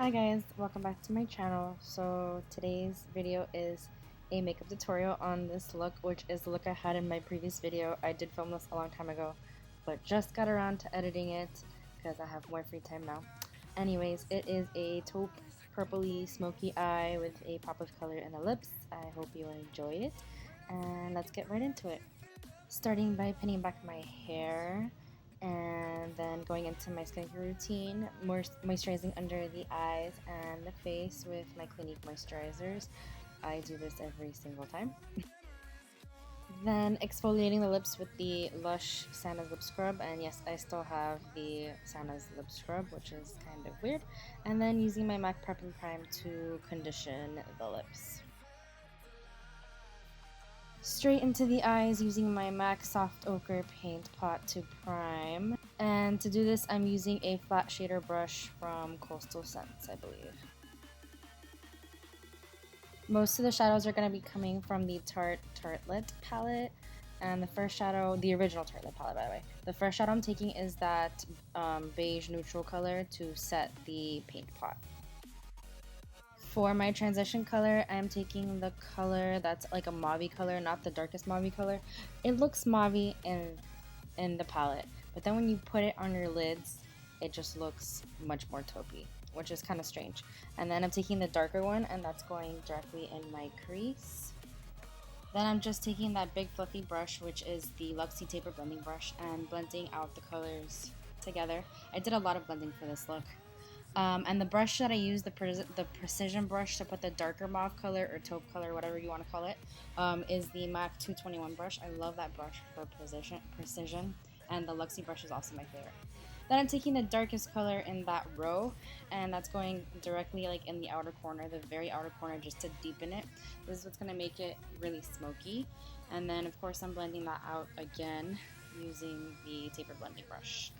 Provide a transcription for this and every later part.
Hi guys, welcome back to my channel. So today's video is a makeup tutorial on this look, which is the look I had in my previous video. I did film this a long time ago, but just got around to editing it because I have more free time now. Anyways, it is a taupe purpley smoky eye with a pop of color in the lips. I hope you enjoy it, and let's get right into it. Starting by pinning back my hair, and then going into my skincare routine, moisturizing under the eyes and the face with my Clinique moisturizers. I do this every single time. Then exfoliating the lips with the Lush Santa's Lip Scrub, and yes, I still have the Santa's Lip Scrub, which is kind of weird. And then using my MAC Prep and Prime to condition the lips. Straight into the eyes using my MAC Soft Ochre Paint Pot to prime. And to do this, I'm using a flat shader brush from Coastal Scents, I believe. Most of the shadows are going to be coming from the Tartelette palette. And the first shadow, the original Tartelette palette by the way, the first shadow I'm taking is that beige neutral color to set the paint pot. For my transition color, I'm taking the color that's like a mauve color, not the darkest mauve color. It looks mauve in the palette, but then when you put it on your lids, it just looks much more taupey, which is kind of strange. And then I'm taking the darker one, and that's going directly in my crease. Then I'm just taking that big fluffy brush, which is the Luxie Taper Blending Brush, and blending out the colors together. I did a lot of blending for this look. And the brush that I use, the precision brush to put the darker mauve color or taupe color, whatever you want to call it, is the MAC 221 brush. I love that brush for precision, and the Luxie brush is also my favorite. Then I'm taking the darkest color in that row, and that's going directly like in the outer corner, the very outer corner, just to deepen it. This is what's going to make it really smoky. And then of course I'm blending that out again using the taper blending brush.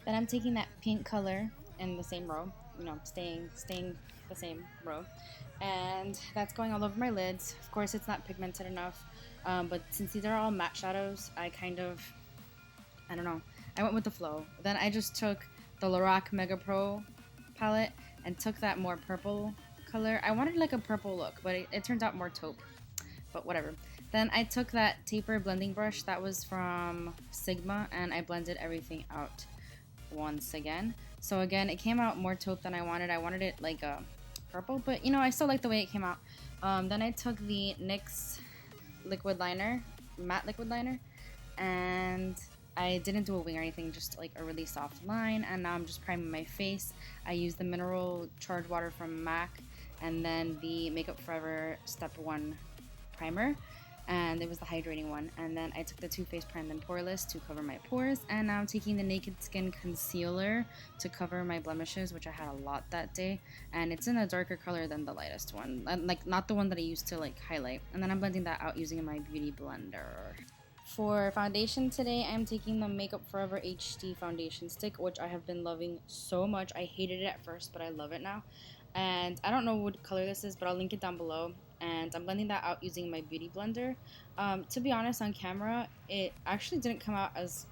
Then I'm taking that pink color in the same row, you know, staying the same row, and that's going all over my lids. Of course it's not pigmented enough, but since these are all matte shadows, I don't know, I went with the flow. Then I just took the Lorac Mega Pro palette and took that more purple color. I wanted like a purple look, but it turned out more taupe, but whatever. Then I took that taper blending brush that was from Sigma, and I blended everything out once again. So again, it came out more taupe than I wanted. I wanted it like a purple, but you know, I still like the way it came out. Then I took the NYX liquid liner, matte liquid liner, and I didn't do a wing or anything, just like a really soft line. And now I'm just priming my face. I used the mineral charged water from MAC, and then the Makeup Forever Step 1 primer, and it was the hydrating one. And then I took the Too Faced Prime and Poreless to cover my pores, and now I'm taking the Naked Skin concealer to cover my blemishes, which I had a lot that day, and it's in a darker color than the lightest one, like not the one that I used to like highlight. And then I'm blending that out using my beauty blender. For foundation today, I'm taking the Makeup Forever HD foundation stick, which I have been loving so much. I hated it at first, but I love it now. And I don't know what color this is, but I'll link it down below. And I'm blending that out using my beauty blender. To be honest, on camera, it actually didn't come out as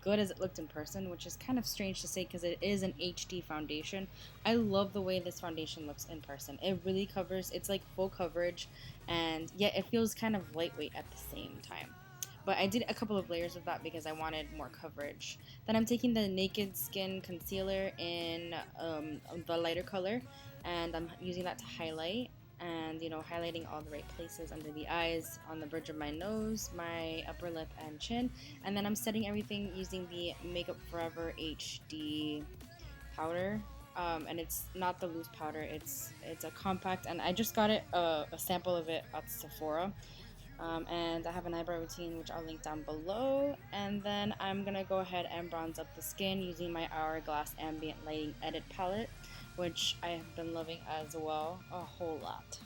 good as it looked in person, which is kind of strange to say because it is an HD foundation. I love the way this foundation looks in person. It really covers, it's like full coverage, and yet it feels kind of lightweight at the same time. But I did a couple of layers of that because I wanted more coverage. Then I'm taking the Naked Skin concealer in the lighter color, and I'm using that to highlight, and you know, highlighting all the right places under the eyes, on the bridge of my nose, my upper lip and chin. And then I'm setting everything using the Makeup Forever HD powder, and it's not the loose powder, it's a compact, and I just got it a sample of it at Sephora. And I have an eyebrow routine, which I'll link down below. And then I'm gonna go ahead and bronze up the skin using my Hourglass Ambient Lighting Edit palette, which I have been loving as well, a whole lot.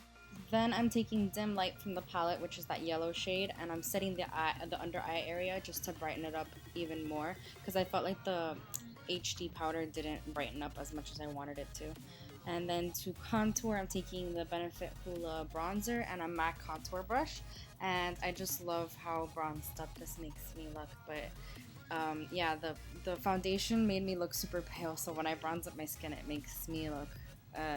Then I'm taking Dim Light from the palette, which is that yellow shade, and I'm setting the under eye area just to brighten it up even more, because I felt like the HD powder didn't brighten up as much as I wanted it to. And then to contour, I'm taking the Benefit Hoola bronzer and a MAC contour brush, and I just love how bronzed up this makes me look. But yeah, the foundation made me look super pale, so when I bronze up my skin, it makes me look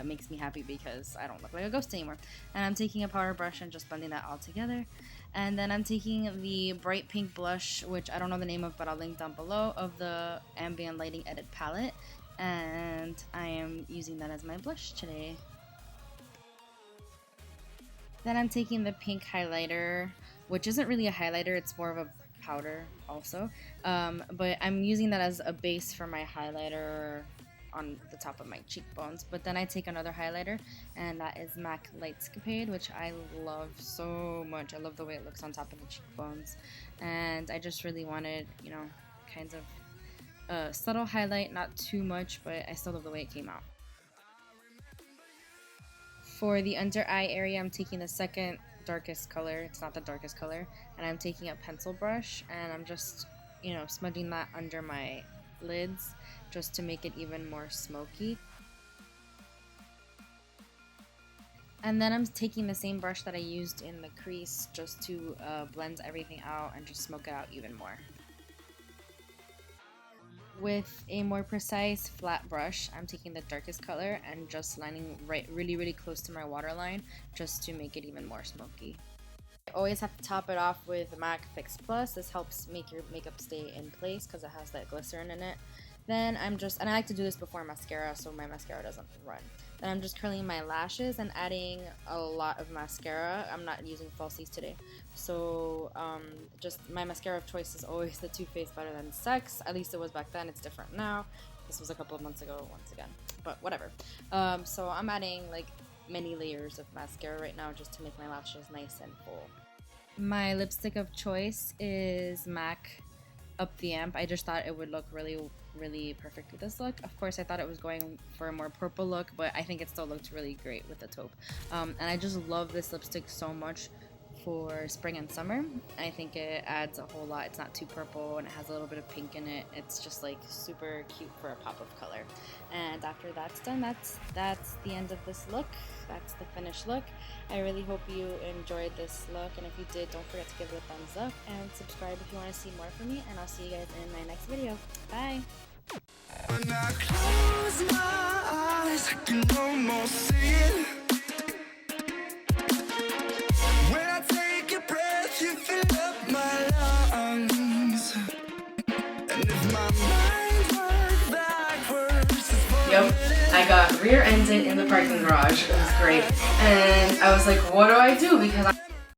makes me happy because I don't look like a ghost anymore. And I'm taking a powder brush and just blending that all together. And then I'm taking the bright pink blush, which I don't know the name of, but I'll link down below, of the Ambient Lighting Edit palette. And I am using that as my blush today. Then I'm taking the pink highlighter, which isn't really a highlighter, it's more of a powder also. But I'm using that as a base for my highlighter on the top of my cheekbones. But then I take another highlighter, and that is MAC Lightscapade, which I love so much. I love the way it looks on top of the cheekbones. And I just really wanted, you know, kinds of a subtle highlight, not too much, but I still love the way it came out. For the under eye area, I'm taking the second darkest color. It's not the darkest color. And I'm taking a pencil brush, and I'm just, you know, smudging that under my lids just to make it even more smoky. And then I'm taking the same brush that I used in the crease just to blend everything out and just smoke it out even more. With a more precise flat brush, I'm taking the darkest color and just lining really close to my waterline just to make it even more smoky. I always have to top it off with MAC Fix Plus. This helps make your makeup stay in place because it has that glycerin in it. Then and I like to do this before mascara so my mascara doesn't run. Then I'm just curling my lashes and adding a lot of mascara. I'm not using falsies today. So just my mascara of choice is always the Too Faced Better Than Sex. At least it was back then, it's different now. This was a couple of months ago once again, but whatever. So I'm adding like many layers of mascara right now just to make my lashes nice and full. My lipstick of choice is MAC Up the Amp. I just thought it would look really perfect with this look. Of course, I thought it was going for a more purple look, but I think it still looked really great with the taupe. And I just love this lipstick so much for spring and summer. I think it adds a whole lot. It's not too purple and it has a little bit of pink in it. It's just like super cute for a pop of color. And after that's done, that's the end of this look. That's the finished look. I really hope you enjoyed this look, and if you did, don't forget to give it a thumbs up and subscribe if you want to see more from me, and I'll see you guys in my next video. Bye! When I close my eyes, I can almost see it. When I take a breath, you fill up my lungs. And if my mind works backwards, yep, I got rear-ended in the parking garage. It was great. And I was like, what do I do? Because